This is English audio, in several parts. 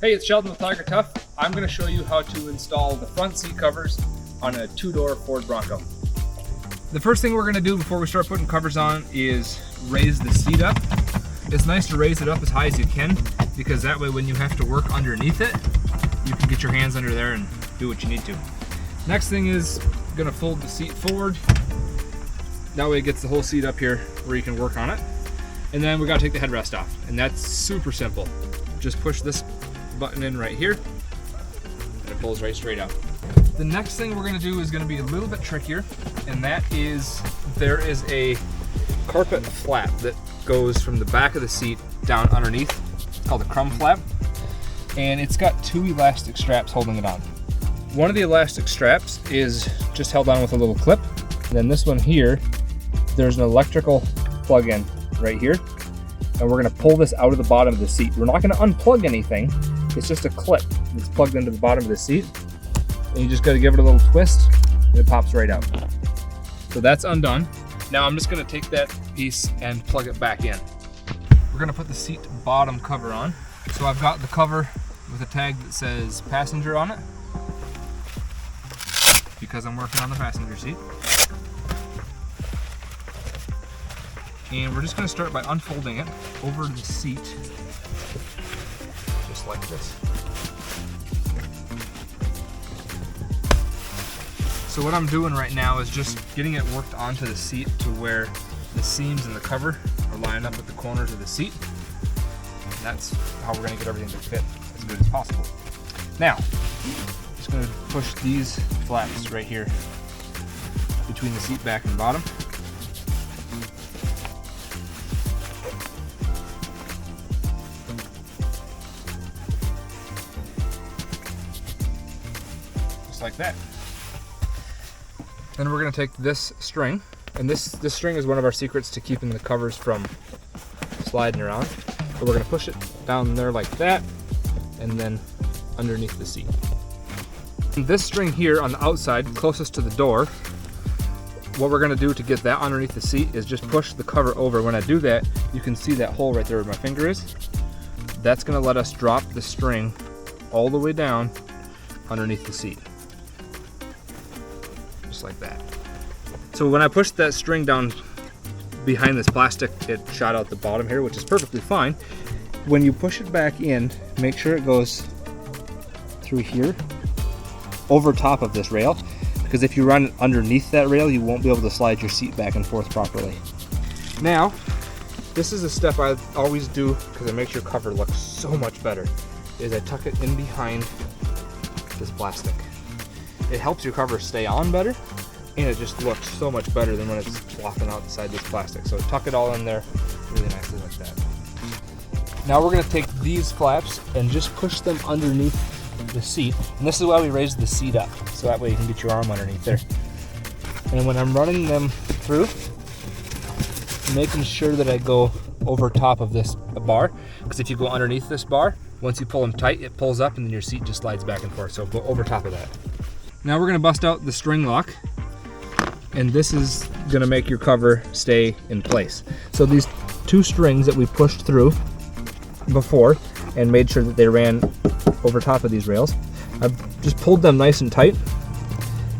Hey, it's Sheldon with TigerTough. I'm going to show you how to install the front seat covers on a two-door Ford Bronco. The first thing we're going to do before we start putting covers on is raise the seat up. It's nice to raise it up as high as you can, because that way when you have to work underneath it, you can get your hands under there and do what you need to. Next thing is going to fold the seat forward. That way it gets the whole seat up here where you can work on it. And then we got to take the headrest off, and that's super simple. Just push this button in right here and it pulls right straight out. The next thing we're going to do is going to be a little bit trickier, and that is there is a carpet flap that goes from the back of the seat down underneath. It's called a crumb flap, and it's got two elastic straps holding it on. One of the elastic straps is just held on with a little clip, and then this one here, there's an electrical plug-in right here, and we're going to pull this out of the bottom of the seat. We're not going to unplug anything. It's just a clip that's plugged into the bottom of the seat, and you just got to give it a little twist and it pops right out. So that's undone. Now I'm just going to take that piece and plug it back in. We're going to put the seat bottom cover on. So I've got the cover with a tag that says passenger on it, because I'm working on the passenger seat. And we're just going to start by unfolding it over the seat, just like this. So what I'm doing right now is just getting it worked onto the seat to where the seams in the cover are lining up with the corners of the seat. And that's how we're going to get everything to fit as good as possible. Now, just going to push these flaps right here between the seat back and bottom. Like that. Then we're going to take this string, and this string is one of our secrets to keeping the covers from sliding around. So we're going to push it down there like that, and then underneath the seat. And this string here on the outside, closest to the door, what we're going to do to get that underneath the seat is just push the cover over. When I do that, you can see that hole right there where my finger is. That's going to let us drop the string all the way down underneath the seat. Like that. So when I pushed that string down behind this plastic, it shot out the bottom here, which is perfectly fine. When you push it back in, make sure it goes through here over top of this rail, because if you run it underneath that rail, you won't be able to slide your seat back and forth properly. Now, this is a step I always do because it makes your cover look so much better, is I tuck it in behind this plastic. It helps your cover stay on better, and it just looks so much better than when it's flopping outside this plastic. So tuck it all in there really nicely like that. Now we're going to take these flaps and just push them underneath the seat. And this is why we raise the seat up, so that way you can get your arm underneath there. And when I'm running them through, making sure that I go over top of this bar, because if you go underneath this bar, once you pull them tight, it pulls up and then your seat just slides back and forth. So go over top of that. Now we're going to bust out the string lock, and this is going to make your cover stay in place. So these two strings that we pushed through before and made sure that they ran over top of these rails, I've just pulled them nice and tight,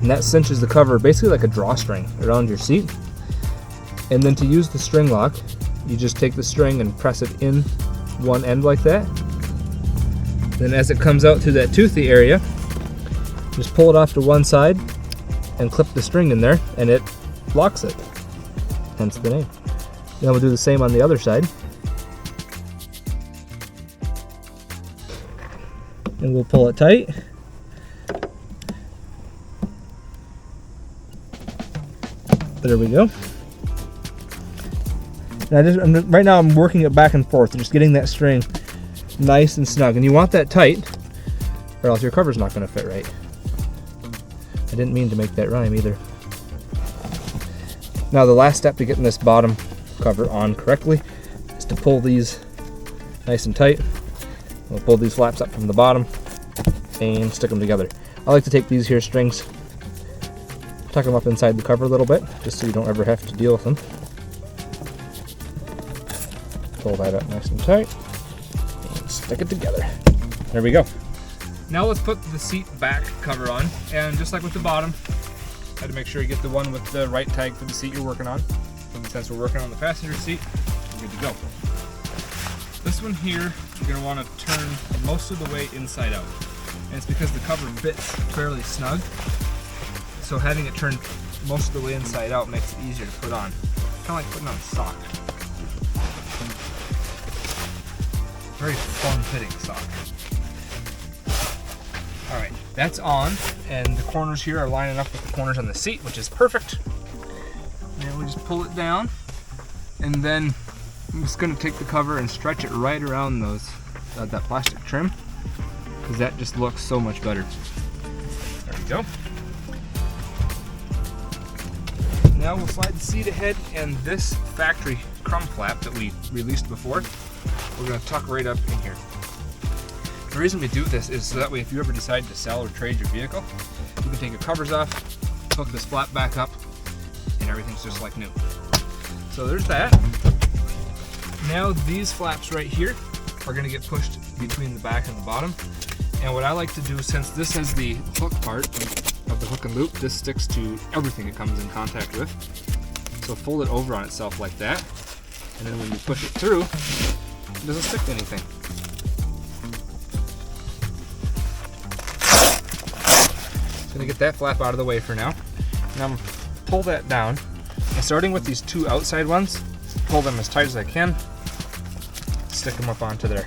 and that cinches the cover basically like a drawstring around your seat. And then to use the string lock, you just take the string and press it in one end like that. Then as it comes out through that toothy area, just pull it off to one side and clip the string in there, and it locks it, hence the name. Then we'll do the same on the other side. And we'll pull it tight. There we go. And right now I'm working it back and forth, just getting that string nice and snug. And you want that tight, or else your cover's not going to fit right. I didn't mean to make that rhyme either. Now the last step to getting this bottom cover on correctly is to pull these nice and tight. We'll pull these flaps up from the bottom and stick them together. I like to take these here strings, tuck them up inside the cover a little bit, just so you don't ever have to deal with them. Pull that up nice and tight and stick it together. There we go. Now let's put the seat back cover on, and just like with the bottom, had to make sure you get the one with the right tag for the seat you're working on. Since we're working on the passenger seat, we're good to go. This one here, you're going to want to turn most of the way inside out. And it's because the cover fits fairly snug, so having it turned most of the way inside out makes it easier to put on. Kind of like putting on a sock. Very form-fitting sock. Alright, that's on, and the corners here are lining up with the corners on the seat, which is perfect. And we just pull it down, and then I'm just going to take the cover and stretch it right around those that plastic trim, because that just looks so much better. There we go. Now we'll slide the seat ahead, and this factory crumb flap that we released before, we're going to tuck right up in here. The reason we do this is so that way if you ever decide to sell or trade your vehicle, you can take your covers off, hook this flap back up, and everything's just like new. So there's that. Now these flaps right here are going to get pushed between the back and the bottom. And what I like to do, since this has the hook part of the hook and loop, this sticks to everything it comes in contact with. So fold it over on itself like that, and then when you push it through, it doesn't stick to anything. So I'm going to get that flap out of the way for now. Now I'm going to pull that down, and starting with these two outside ones, pull them as tight as I can, stick them up onto there.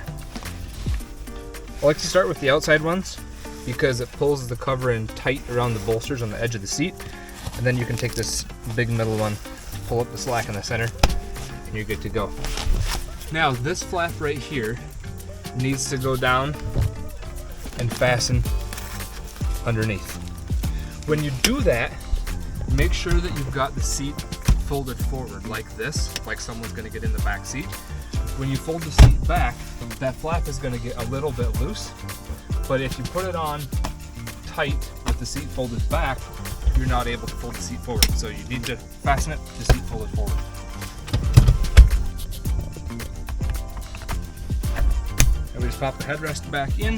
I like to start with the outside ones because it pulls the cover in tight around the bolsters on the edge of the seat, and then you can take this big middle one, pull up the slack in the center, and you're good to go. Now this flap right here needs to go down and fasten underneath. When you do that, make sure that you've got the seat folded forward like this, like someone's going to get in the back seat. When you fold the seat back, that flap is going to get a little bit loose, but if you put it on tight with the seat folded back, you're not able to fold the seat forward. So you need to fasten it, the seat folded forward. And we just pop the headrest back in.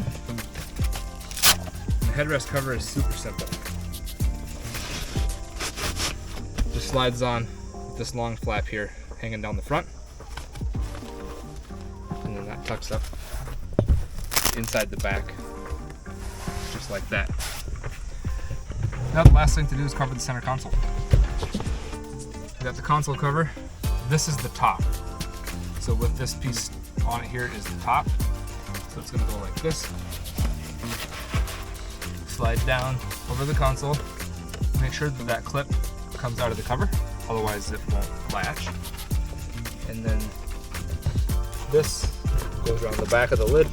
The headrest cover is super simple. Just slides on with this long flap here hanging down the front, and then that tucks up inside the back just like that. Now the last thing to do is cover the center console. We got the console cover. This is the top. So with this piece on it here is the top. So it's going to go like this. Slide down over the console. Make sure that that clip comes out of the cover, otherwise it won't latch. And then this goes around the back of the lid,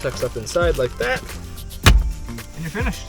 tucks up inside like that, and you're finished.